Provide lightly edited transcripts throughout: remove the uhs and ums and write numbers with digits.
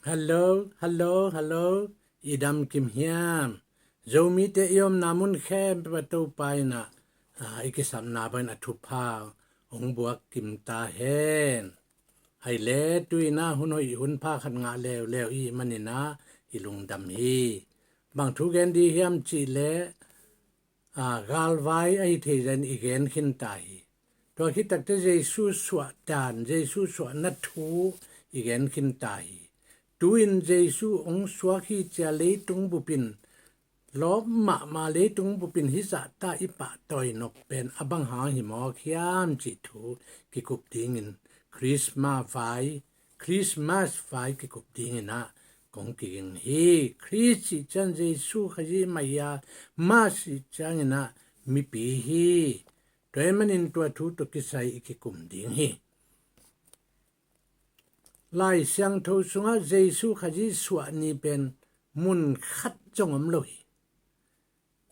ฮัลโหลidam kim hiam zomi te yom namun khem patu pai na ikisam na ban athupa ong buak kim ta hen hai le tuina hunoi hun pha khat nga lew i manina ilung dam hi bang thu gen di hiam chi le gal vai ai the zen igen khin tai to khi tak te jesu swa tan jesu swa na thu igen khin tai tuin jesu ong swa khi cha le tung bupin lop ma le tung bupin hi za ta ipa toy nok pen abang ha hi mo khiam chi thu ki kup ding in christmas vai ki kup ding na kong ki in hi christ chan jesu khaji maya ma si chang na mi pi hi toy manin to thu to ki sai ki kum ding hi lai siang tho sunga jesu khaji swa ni pen mun khat chong am loi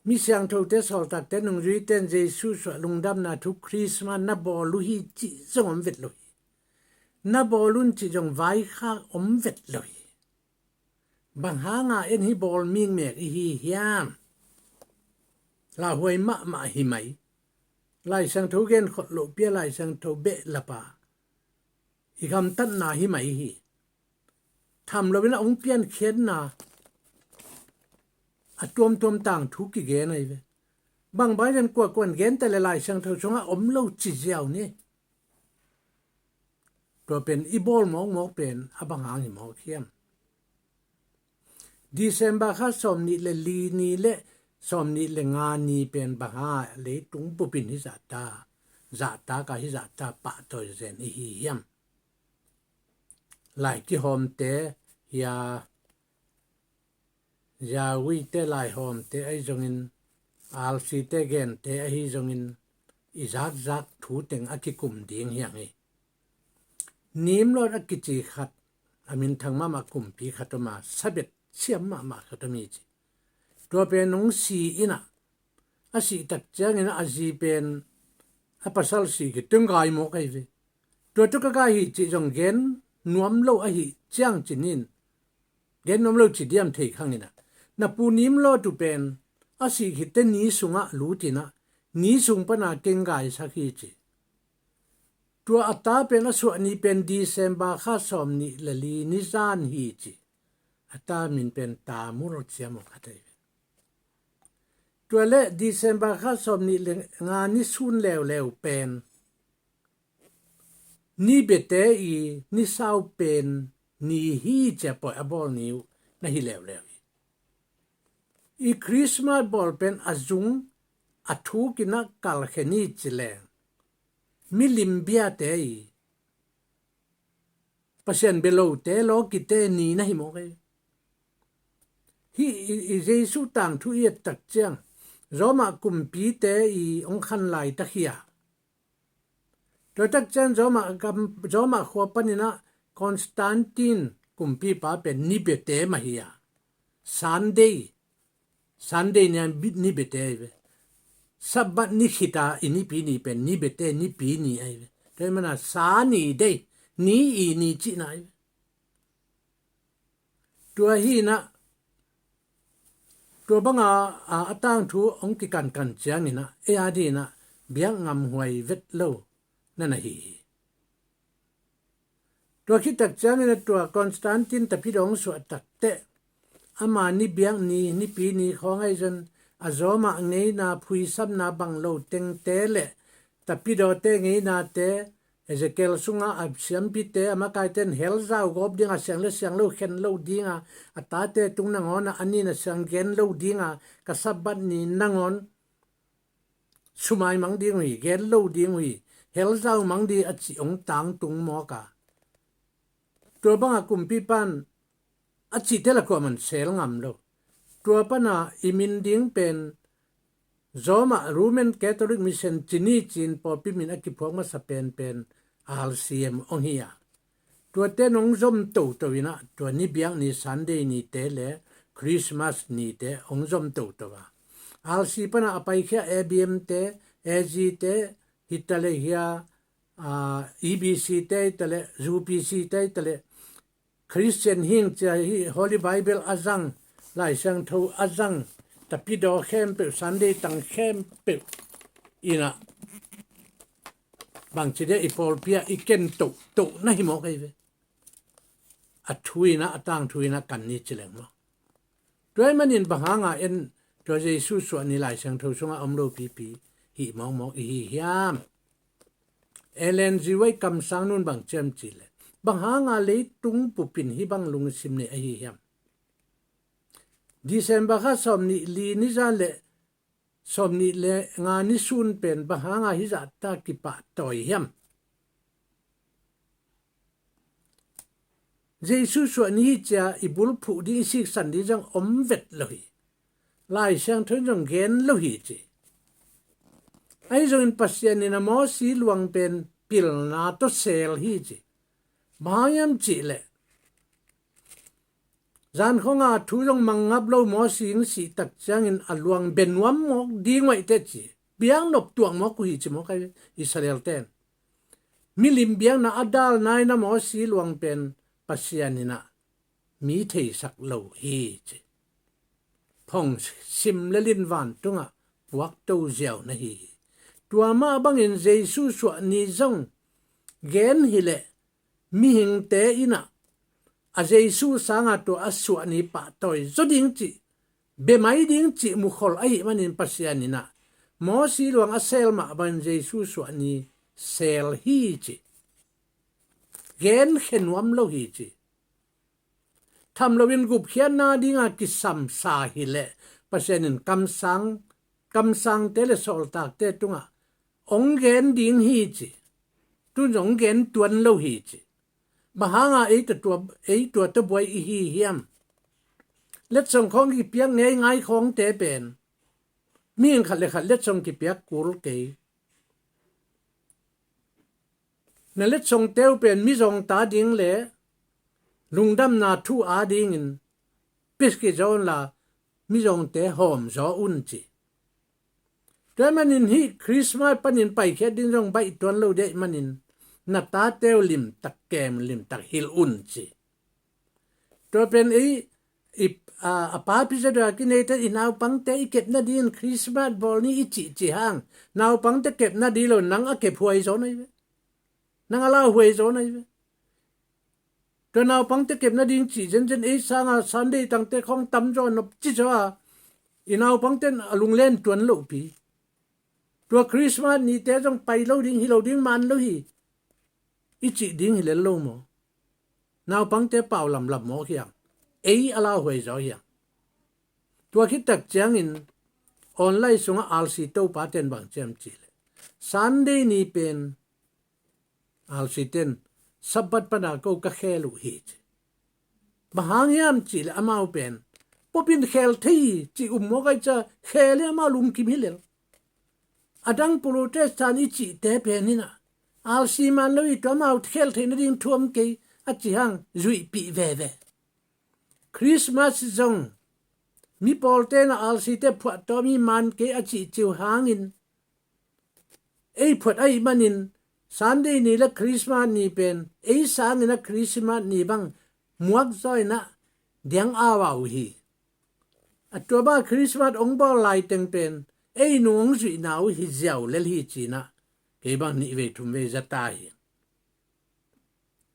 mi siang tho te sol tak te nung ri ten jesu swa lungdam na thu christmas na bo lu hi chi chong am vet loi na bo lun chi jong vai kha om vet loi bang ha nga en hi bol ming mek hi hiam la huai ma hi mai lai siang tho gen khot lo pia lai siang tho be la pa i gam tan na hi mai hi tham lo na ong pian khen na a tuom tang thu ki ge nai ve bang bai ren kwa kwan gen te le lai sang tho chunga om lo chi jiao ni to pen i bol mo pen abang hang hi mo khiam december kha som ni le li ni le som ni le nga ni pen ba ha le tung pu pin hi za ta ka hi za ta pa to zen hi hiam lai ki hom te ya wi te lai hom te ai jongin al si te gen te ai jongin i zak thu teng akikum ding hiang hi nim lo akichi khat amin thangma ma kum pi khatoma sabet siam ma khatami chi to pe nong si ina asi tak chang ina aji pen apasal si ki tungai mo kai ve to ka hi chi jong gen nuam lo a hi chang chinin gen nuam lo chi diam thei khang ina na pu nim lo tu pen asi hi te ni sunga lutina ni sung pa na kengai sakhi chi tua ata pen asu ani pen december kha som ni lali ni zan hi chi ata min pen ta mur chiamo khatai tua le december kha som ni le nga ni sun lew pen ni bete i ni sau pen ni hi che po abol niu na hi lew i christmas ball pen azung athu kina kal kheni chile milim bia te i pasien belo te lo ki te ni na hi mo ke hi jesu tang thu yet tak chang roma kumpi te i ong khan lai ta khia to tak chan roma kho panina constantine kumpi pa pen ni be te ma hiya sunday ni bete sabat ni khita ini pi ni pen ni bete ni pi ni ai te mana sa ni de ni i ni chi na tua hi na tua banga atang thu ong ki kan chiang ina e adi na biang ngam huai vet lo na hi tua ki tak chiang ina tua constantine ta pi dong so tak te ama ni biang ni pi ni khongai jon azoma ngei na phui sam na banglo teng te le tapido te ngei na te ezekiel sunga absiam pi te ama kai ten hel zau gob dinga siang lo khen lo dinga ata te tung na ngona ani na sang gen lo dinga kasabat ni nangon sumai mang ding wi gen lo ding wi hel zau mang di achi ong tang tung mo ka to banga kumpi pan achi tela ko man sel ngam lo tua pana imin ding pen zoma roman catholic mission chini chin popi min akiphok ma sapen pen alcm onghia tua te nong zom to ina tua ni biang ni sunday ni te le christmas ni te ong zom to wa alc pana apai kha abm te ag te hitale hia ebc te tale upc te tale Christian hing cha hi Holy Bible azang lai sang tho azang tapi do khem pe Sunday tang khem pe ina bang chide ipol pia iken to na hi mo kai ve a thuina atang thuina kan ni chileng mo toy manin bahanga en to jesu so ni lai sang tho sunga omlo pi hi mong hi hiam elen jiwai kam sang nun bang chem chile bahanga le tung pupin hi bang lung sim ne hi hiam December kha somni li ni za le somni le nga ni sun pen bahanga hi za ta ki pa toy hiam Jesu so ni cha ibul phu di sik san di jang om vet loi lai sang thon jong gen lo hi chi ai zo in pasien ni na mo si luang pen pil na to sel hi chi bayam chi le zan khonga thu jong mangap lo mo sing si tak chang in aluang benwam mo di ngoi te chi biang nop tuang mo ku hi chi mo kai Israel ten milim biang na adal nai na mo si luang pen pasianina mi thei sak lo hi chi phong sim lelin van tunga wak to ziaw na hi tua ma bang in jesu so ni zong gen hile mi hing te ina a jesu sanga to aswa ni pa toy zoding chi be mai ding chi mu khol ai manin pasianina mo si luang asel ma ban jesu so ni sel hi chi gen khenwam lo hi chi tham lovin gup khian na dinga ki sam sa hi le pasenin kam sang tele sol tak te tunga ong gen ding hi chi tu jong gen tuan lo hi chi bahanga ei to boy hi hiam let song khong ki piang ngai khong te pen ming khat let song ki piak kul ke na let song teu pen mi jong ta ding le lungdam na thu a ding in piski zon la mi jong te hom zo un chi manin hi Christmas panin pai khe din jong bai ton lo de manin na ta teu lim tak kem lim tak hil un chi to pen a pa pi za da ki nei ta inau pang te ket na din Christmas bol ni chi hang nau pang te kep na di lo nang a kep huai zo nai nang ala huai zo nai to nào pang te kep na ding chi jen ei sanga Sunday tang te khong tam jo nop chi jo a inau pang ten alung len tuan lo pi to Christmas ni te jong pai lo ding hi lo ding man lo hi i chi ding hi le lo mo nào pang te pau lam mo hiang ei ala hoi zo hiang to khi tak chang in online sunga alsi to pa ten bang chem chi le Sunday ni pen alsi ten sabat pada ko ka khelu hi bahangyam chi le amau pen popin khel thei chi mo ga cha khele ma lum ki bilel adang protestant chi te pen ni na al si man lo i to mau khel thei na ding thuam ke a chi hang zui pi ve Christmas zong mi polte na al si te phwa to mi man ke a chi chiu hangin ei phot ai manin Sunday ni la Christmas ni pen ei sang na Christmas ni bang muak zoi na diang awa hi atoba Christmas ong ba lai teng pen ei nuong zui nau hi ziaw le hi china ke bang ni ve thum ve za tai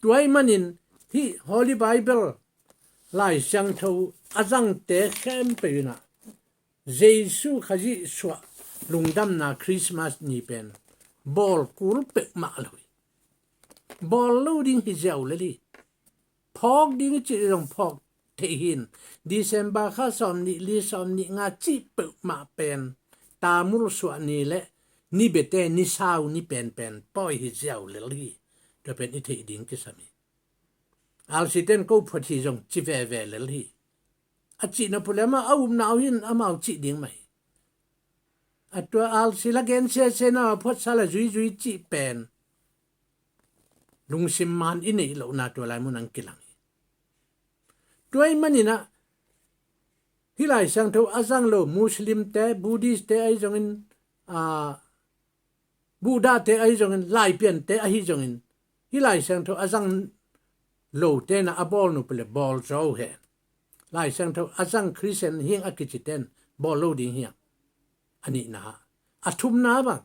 tuai manin hi Holy Bible lai sang tho azang te khem pe na Jesu khaji swa lungdam na Christmas ni pen bol kul pe ma loi bol loading hi jaw le li phok ding chi rong phok the hin December kha som ni nga chi pe ma pen ta mul so ni le ni bete ni sau ni pen poi hi jaw le li to pen i the ding ki sami al siten ko phathi jong chi ve le li a chi na pulema awum na hin amau chi ding mai atwa al sila gen se na phot sala zui chi pen lung sim man ini lo na to lai mun ang kilang toy manina hilai sang tho azang lo muslim te buddhist te ai jong in buddha te ai jong in lai pian te ai jong in hilai sang tho azang โลเตนะอบอลนุเปเลบอลโจเฮไล่สังเทอาสังคริสเตียนเฮียงอกิจิเตนบอลโลดิงเฮียงอันนี้นะอาทุมนาบัง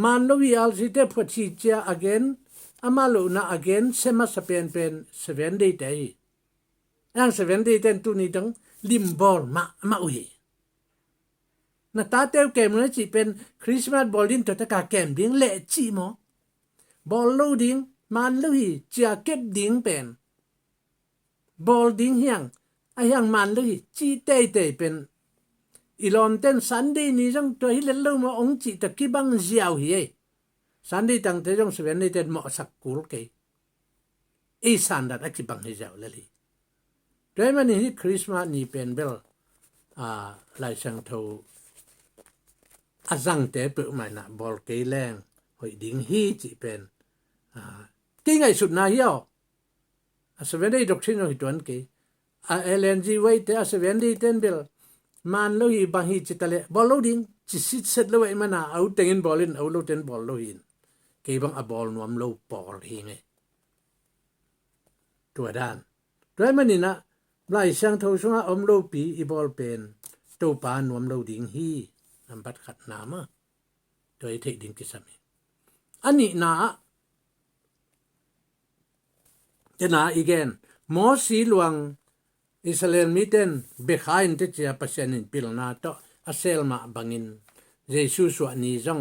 มันโลวิอัลซิเตพอชีเจีย again อามาโลนา again เซมาสเปนเป็น7 day ได้ยัง7 day เต็นตุนี้ดังลิมบอลมาอุยนาตาเตวเกมนั้นจีเป็นคริสต์มาสบอลดินตัวตะกาเกมดิ้งเละจีมอบอลโลดิ้งมันโลหิจะเก็บดิ้งเป็นบอลดิ้งเฮียงไอเฮียงมันโลหิจีเตเป็นอีลอนเต้นซันดี้นี่จังตัวฮิเลนโลมาองจีตะกี้บังเจียวเฮียซันดี้ตั้งแต่จัง7 day เต็นเหมาะสักกูลเกอีสันดัดอกิบังเฮียเลยโดยมันนี่คริสต์มาสนี่เป็นเบลไลชังโทอาจังเตเปิดมานะบอลเกยแรงหอยดิ้งฮีจีเป็นกี่ไงสุดนาเหี่ยว7 day ดอกชินหอยตัวนเกยLNG ไว้แต่7 day เต็นเบลมันโลหิบางฮีจิตะเลบอลโลดิ้งจิสิเสร็จแล้วไอ้มันเอาเต็งบอลลินเอาโลเต็นบอลโลหินเกยบังบอลนวมโลบอลหิงไงตัวด้านโดยมันนี่นะไล่ช่างเท่าช่วงอมโลปีอีบอลเป็นตัวปานวมโลดิ้งฮีนำบัดขัดน้ำโดยเทดิ้งกิสามีอันนี้นะจะนาอีกแกนหมอสีหลวงอิสราเอลมีเต้นเบคายน์ที่จะพัฒนินพิลนาโตอาเซลมาบังินเยซูสวนีจง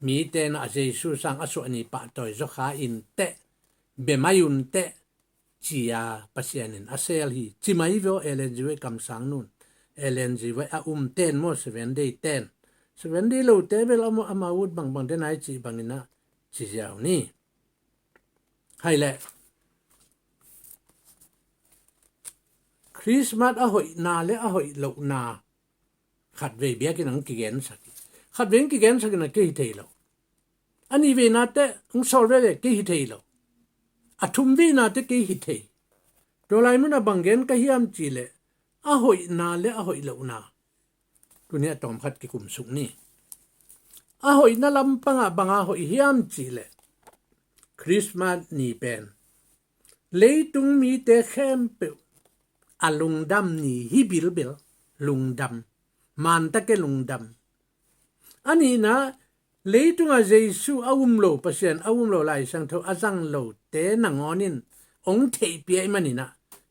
มีเต้นอาเยซูสังอสวนีปะตอยจขาอินเตเบมายุนเตจียาพัฒนินอาเซลฮีจิมาอีโวเอเลนจิเวคำสังนุนเอเลนจิเวอาเต้นโม7 day เต้น7 day โลเตเบลอามาวุดบางเดนไอจีบังินะจีเจ้านี่ให้แหละคริสต์มาสหอยนาและหอยโลนาขัดเวเบียกินังกิเกนสักขัดเวงกิเกนสักนักกิฮิเทโลอันนี้เวนาเตอุงสอลเวเกิฮิเทโลอัทุมเวนาเตกิฮิเทโดไลมุนาบังเกนก็ฮิอัมจีเลหอยนาและหอยโลนาตัวนี้ตอมขัดกิคุมสุงนี่หอยนาลำปังบังหอยฮิอัมจีเลคริสต์มาสนี่เป็นเลยตุงมีเตเข้มเปอลุงดำนี่ฮิบิลเบลลุงดำมันตะเกลุงดำอันนี้นะเลยตุงอาเยซูโลเปอร์เซ็นต์โลไลสังเทอาจังโลเตนังอนินองเทเปียมันนี่นะ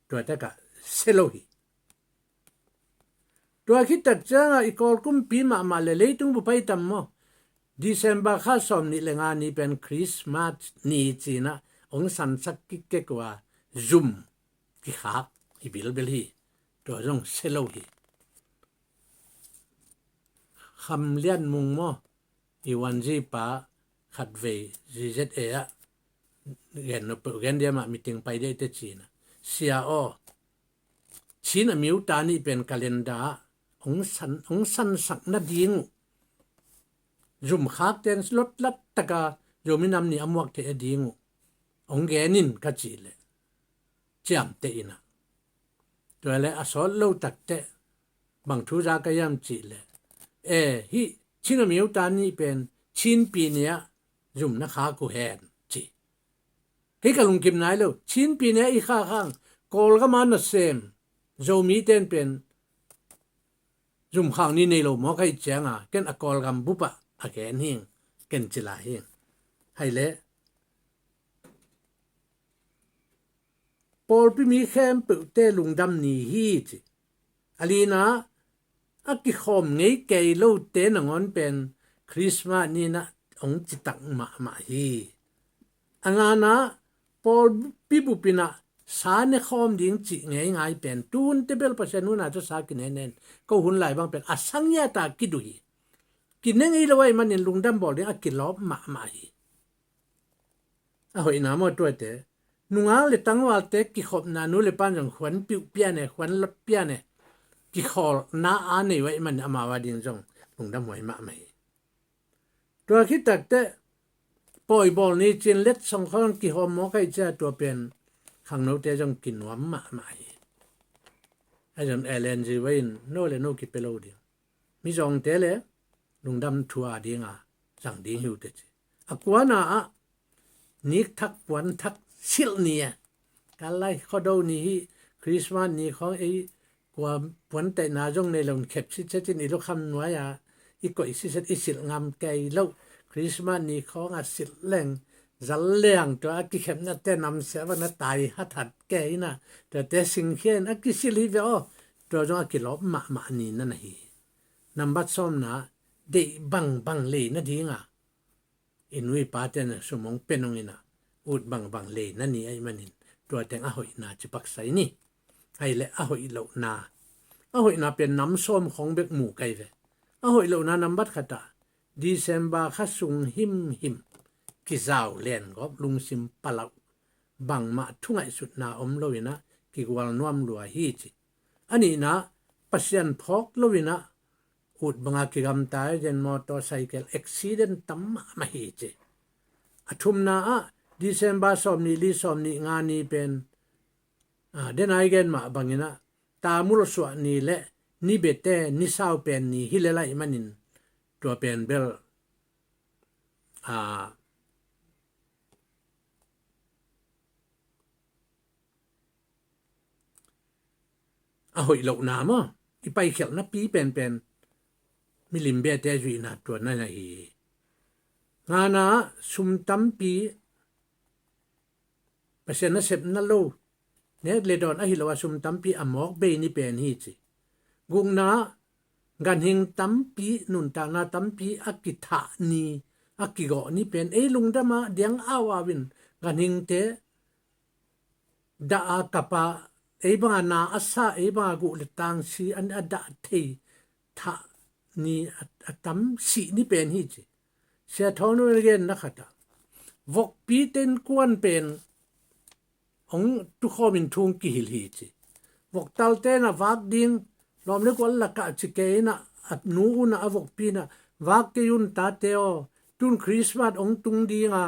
ตัวตะกะเซโลฮีตัวคิดตัดจ้างอีกอลกุมปีมาเลยตุงบุไปตัมโมDecember ข้าสมนี่เลงานนี้เป็นคริสต์มาสนี่จีนะองสันสักกิเกกว่าซุมกิขาฮิบิลเบลฮีตัวจงเซโลฮีคำเลียนมุงโมอีวันจีป้าขัดเวจีเจเอะเห็นเปิดกันเดียมามีติงไปได้แต่จีนะเสียชีนมิวตานี่เป็นกาเลนดาองสันสักนาดิงจุมขับเตนลดลัดตะกาโยมินำนี่อมวักเตอดิงองแกนินกัจจิเลเจียมเตอินะตัวเลอสอลโลตักเตบังทุจากยามจิเลฮิชินมิวตานี่เป็นชินปีเนียจุมนะคะกูแฮนจิฮิกะลุงกิมนายโลชินปีเนียอีข้าข้างกอลก็มันเซมโจมีเตนเป็นจุมข้างนี่ในโลมอใครเจียงเกนอกอลกัมบุปะอาแกนหิงเกนจิลาหิงให้เละปอลพิมีแคมเปิเตลุงดำนี่ฮีจิอลีนาอักิขอมไงเกยโลเตนงอนเป็นคริสต์มาสนี่นะองจิตักมาฮีอังานะปอลพิบุปินะสาเนขอมดิ้งจิไงเป็นตูนเตเบลปัสนุนาจะสากินเนนก็หุ่นไหลบางเป็นอสังยาตากิดุยกินยังไงละไว้มันเนี่ยลุงดำบอกเนี่ยกินล้อมาฮีหอยน้ำมาตัวเตนุงาเลตั้งว่าเตกิขบนานุเลปันจังขวัญปิวเปียเนี่ยขวัญลดเปียเนี่ยกิขอนาอันนี้ไว้มันอามาวาดินจงลุงดำหวยมาไม่ตัวคิดตักเตปล่อยบอลนี้จินเล็ดสองคนกิขอมอใครจะตัวเป็นขังโนเตจงกินวมาไม่ไอ้จนเอเลนจีไว้โนเลโนกิเปโลเดียมีจงเตเลลุงดำทัวดีงาสั่งดีหิวเตจิอกวานานิกทักวันทักชิลเนีย กันไล่ข้อดูนี้คริสต์มาสนี้ของไอ้กว่าผลแต่นาจงในหลงเข็บสิเช่นอีลูกคำน้อยอีกก็อีสิอีสิงามไกลแล้วคริสต์มาสนี้ของอาศิลแรงจัลเลียงตัวอากิเข็มนั่นแต่นำเสียวันตายหัดหัดแกนะแต่สิ่งเขียนอากิสิลิเวอตัวจงอากิลบมานี่นั่นฮีนับบัดซ้อมนะเดบังเลยนั่นดีง่ะอินวิปาเตนสมองเป็นองอินะอุดบังเลยนั่นนี่ไอ้มันนินตัวแต่งอาหอยนาจะปักใส่นี่ไอ้เละอาหอยเหล่านาอาหอยนาเป็นน้ำส้มของเบกหมูไก่เวอาหอยเหล่านานับบัดขตาดีเซมบาขัสุงหิมกิจาวเลียนก็ลุงซิมปะเลาบังมาทุ่งไอสุดนาอมโลวินะกิกวาลนวมลัวฮีจิอันนี้นะปัสยันพอกโลวินะอุดบังอากิกำตายเจนมอเตอร์ไซค์เอ็กซิเดนตัมมาฮีจิอทุมนาดิเซมบาสอมนีลีสอมนีงานนี้เป็นเดนไอเกนมาบังนะตามุลสวนีเละนิเบเตนิสาวเป็นนีฮิเลไลมันินตัวเป็นเบลหอยเหล่าน้ำอีไปเขียนนับปีเป็นมิลิมเบเตจุยนาตัวนั่นไงานะสุมตัมปีเปเสนเสพนั่นโลเนี่ยเลดอนอหิลวาสุมตัมปีอมอกเบนี่เป็นฮีจิกุงนะกันหิงตัมปีนุนตานาตัมปีอากิธานีอากิโกนี่เป็นลุงดามาเดียงอาวาวินกันหิงเตดาอากปะบางนาอาซาบางกุลตังสีอันอดาเททะนี่ตัมสีนี่เป็นฮีจิเสียท้องนู้นเรียนนะครับวกปีเต็นกวนเป็นองทุกข้อมินทุงกิฮิลฮีจิวกตัลเตนะวักดิ้งลอมเล็กวันละกะจิเกนะอัดนูนะวกปีนะวักเกยุนตาเตโอตุนคริสต์มาสองตุงดีงา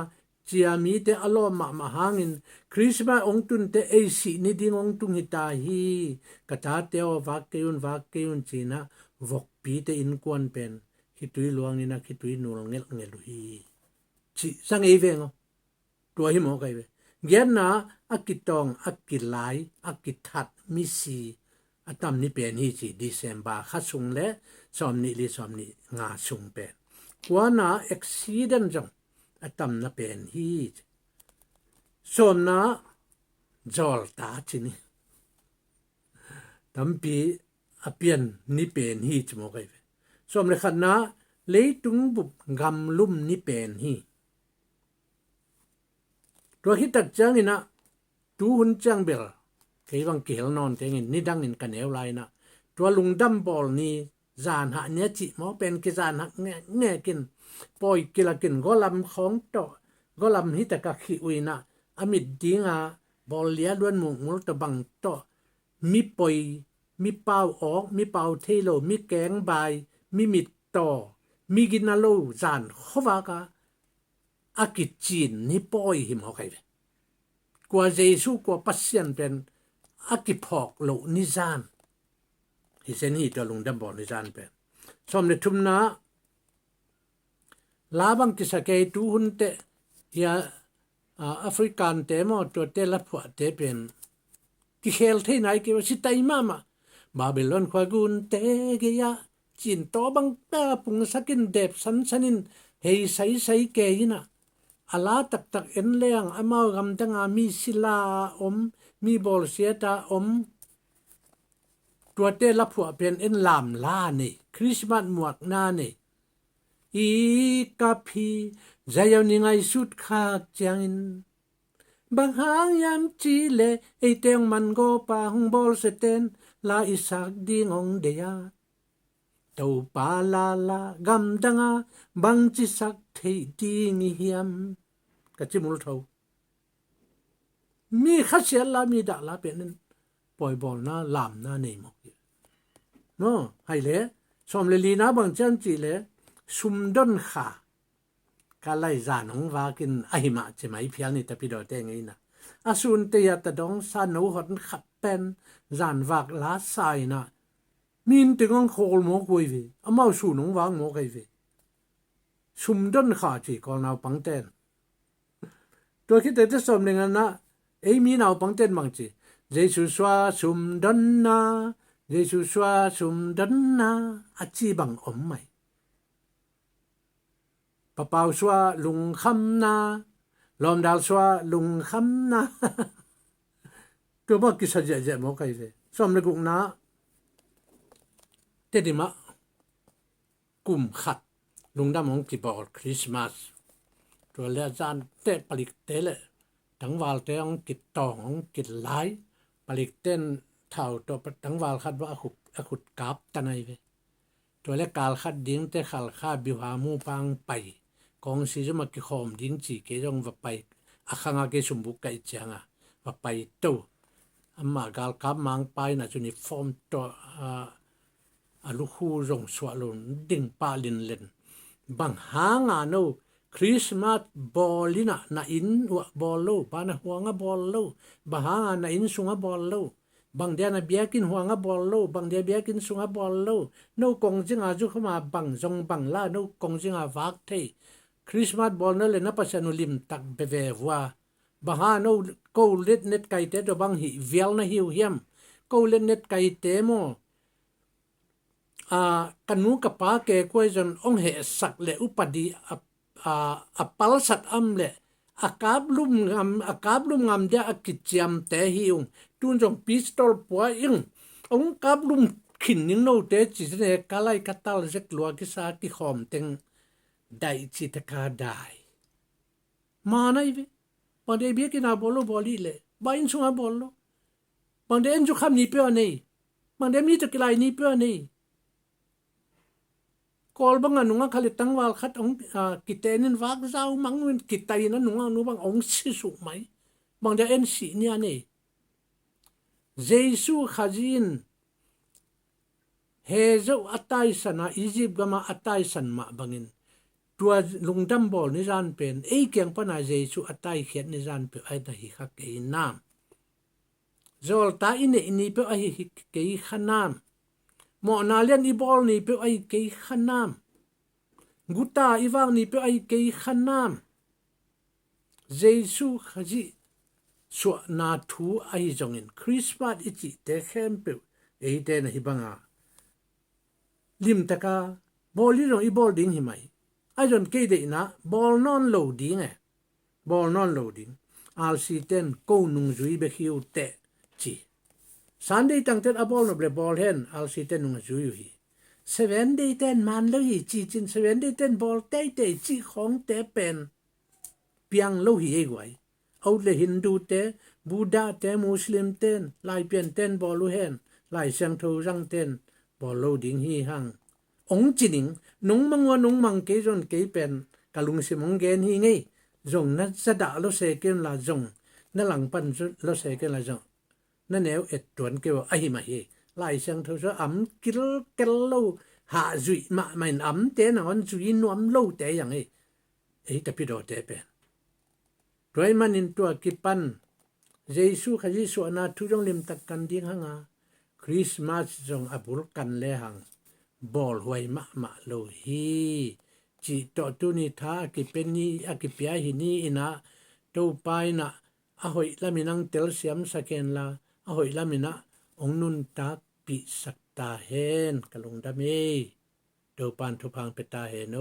เจียมีเตอลอมาหางินคริสต์มาสองตุนเตเอซีนี่ดิ้งองตุงฮิตาฮีกะตาเตโอวักเกยุนจีนะวกปีเตอินกวนเป็นคิตุยลวงนี่นะคิตุยนูลเงลุฮีจิสังเอเวงตัวหิมอกไอเวเกียนนะอากิตองอากิไลอากิทัดมิซีอาตัมนี่เป็นฮีจิดิเซมบาขัสุงเละสอมนี่ลิสอมนี่งาสุงเป็นกว่านะเอ็กซิเดนจังอาตัมน่ะเป็นฮีจสอมนะจอลตาจินี่ตัมปีอาเปียนนี่เป็นฮีจมอกไอเวสอมเลยขันนะเลยตุงบุบกำลุ่มนี่เป็นฮีตัวฮิตักจังนี่นะตูหุ่นจังเบลเคยบังเกลนอนเตงินนี่ดังนินกันเอวไลนะตัวลุงดัมบอลนี่จานหะเนี้ยจิมอเป็นกิจานหักแง่กินปอยกิลกินก็ลำของต่อก็ลำฮิตกะขี้อุยนะอมิดดิงาบอลเลียล้วนมุงมุลตะบังต่อมีปอยมีเป่าออกมีเป่าเทโลมีแกงใบมีมิดต่อมีกินาโลจานขวากะอากิจีนนี่ปอยหิมเอาไก่กว่าเยซูกว่าปัสเซียนเป็นอากิพอกโลนิจานฮิเซนฮีตัวลุงดับบอนิจานเป็นสมเด็จทุมนะลาบังกิสเกยตูหุนเตยาแอฟริกันเตมอตัวเตลับหัวเตเป็นกิเฮลเทไหนกิวสิตายมาบาบิลอนควากุนเตเกียจีนโตบังตาปุงสกินเดบสันินเฮยใสเกยนะอาลาตักเอ็นเลียงอามาวกำตังอามีศิลามีบอลเสียตาตัวเตลับหัวเป็นเอ็นลามลาเนี่คริสต์มาสหมวกนาเนี่อีกาพีใจยาวนิงไอสุดขากจังอินบางหางยามจีเลไอเตียงมันโกปาหงบอลเสเตนลาอิสักดีงองเดียเต้าปาลากำดังอาบังจิสักเทดีนิเฮียมกะจิมุลเทามีขัดเสียลามีด่าลาเป็นนั้นปล่อยบอลน่าลามน่าเนมอกเนาะให้เลยสมเลลีนะบางจันจีเลยซุมดอนขากาไลจานของวากินไอมาจะไม่เพียงนี่แต่พี่ดอเตงไงนะอาสุนเตียตะดองซานูหดขับเป็นจานวากลาไซนะมีนตึงองโคลโมกุยวีอามาสูนงวางโมกุยวีซุมดอนขาจีกอลนาปังเตนตัวคิดแต่จะสมหนึ่งนะ ấy mi nào bằng tên bằng chỉ Giêsu xoa sum đân na Giêsu xoa sum đân na à chi bằng ổm mày bà bao xoa lùng khăm na lom đào xoa lùng khăm na tôi bảo cái sao dễ mà cái gì xong rồi cũng na thế thì mà cùng khát lùng đam ông kịp bảo Christmas rồi lẽ gian tết balik tết lệทั้งวันเตองกิดตองกิดหลายผลิตเต้นเท่าตัวทั้งวันคัดว่าขุดกาบตะไนไปตัวเล็กกาลคัดดิ้งแต่ขัลข้าบิวหามูปังไปกองซีจะมากิคอมดิ้งจีเกจงว่าไปอาขังอาเกสมบุกไกจังอ่ะว่าไปตัวอามากาลกาบมังไปนะจุนิฟอร์มตัวลูกฮูรงสวลุนดิ้งปาลินเลนบางหางอ่ะโนคริสต์มาสบอลลินะน่าอินวะบอลโลปานะหัวงะบอลโลบางหางน่าอินสุงะบอลโลบางเดียนะเบียกินหัวงะบอลโลบางเดียเบียกินสุงะบอลโลโนกงจิงอาจุเข้ามาบางจงบางลาโนกงจิงอาวักเทคริสต์มาสบอลนั่นเลยนะปัสนุลิมตักเบเววัวบางหางโนกูเล็ดเน็ตไก่เตะบางหิเวลนะหิวเฮียมกูเล็ดเน็ตไก่เตะโมกันนูกับป้าเกกวยจนองเหสักเลอุปดีปัลสัตอัมเลอากาบลุ่มงามเดียกิจยามแต่หิวตุนจงพิสตอลปัวอิงองกาบลุ่มขินนิงโนเตจิเนกาไลกัตาลเจกลัวกิสากิขอมเต็งได้จิตกาได้มาไนเวบางเดเบียกินาบอลโลบอลีเลบาอินสุงาบอลโลบางเดนจุคำนี้เปียวนี่บางเดมีตะกิไลนี้เปียวนี่กอลบังนุงขลิตังวาลขัดองกิเตนินวักเจ้ามังวินกิตายนั้นนุงนูบังองสิสุไหมบางเดเอ็นสีเนี่ยนี่เยซูขจินเฮเจ้าอัตไตสันอียิปต์ก็มาอัตไตสันมาบังอินตัวลุงดัมบอลนิจานเป็นเอเกียงปนาเยซูอัตไตเขียนนิจานเป็นไอ้ตาหิขักเกยนามโจลตาอินเอนี่เป็นไอ้หิเกยขนามหมอนาเลียนอีบอลนี่เป็นไอ้เกยขนามกุตาอีวางนี่เป็นไอ้เกยขนามเยซูขจิสวนาทูไอ้จงอินคริสต์มาสอิจิเตเข้มเปไอ้เตนหิบังอาลิมตะกาบอลลี่จงอีบอลดิ้งหิไหมไอ้จนเกยเดนะบอลนอนโหลดิ้งบอลนอนโหลดิ้งอาลซีเตนกูนุงจุยเบคิวเตจีซันเดย์ตั้งแต่อบอลนบเลบอลเห็นอาลซีเตนนุงจุยฮี7 day 10มันเลยจีจิน7 day 10บอลเตะจีของเตะเป็นเปียงโลหิเอไว้เอาเลยฮินดูเตะบูดาเตะมุสลิมเต้นลายเปลี่ยนเต้นบอลลูเห็นลายเสียงทูรังเต้นบอลโลดิ้งฮีหังองจินิงนุงมังวนุงมังเกจนเกเป็นกะลุงสิมงเกนฮีไงจงนัดสะดาโลเซเกนลาจงนั่นหลังปันโลเซเกนลาจงนั่นแนวเอ็ดตวนเกวไอหิมาเฮลายเสียงทูจะอัมกิลเกลโลหาจุยมาไม่อัมเตนอนจุยนวมโลเตอย่างไอแต่พี่โดเตเป็นรวยมันอินตัวกิปันเยซูขยิสวนาทุจงลิมตักกันดิ้งหังาคริสต์มาสจงอบุลกันเลหังบอลหวยมะโลฮีจิตตุนิทากิเป็นนี้อากิเปียหินีอินะตูไปนะอหอยละมินังเตลเซียมสเกนลาอหอยละมินะองนุนตักปิสักตาเฮนกะลงดามีตูปันทุพังเปตาเฮโน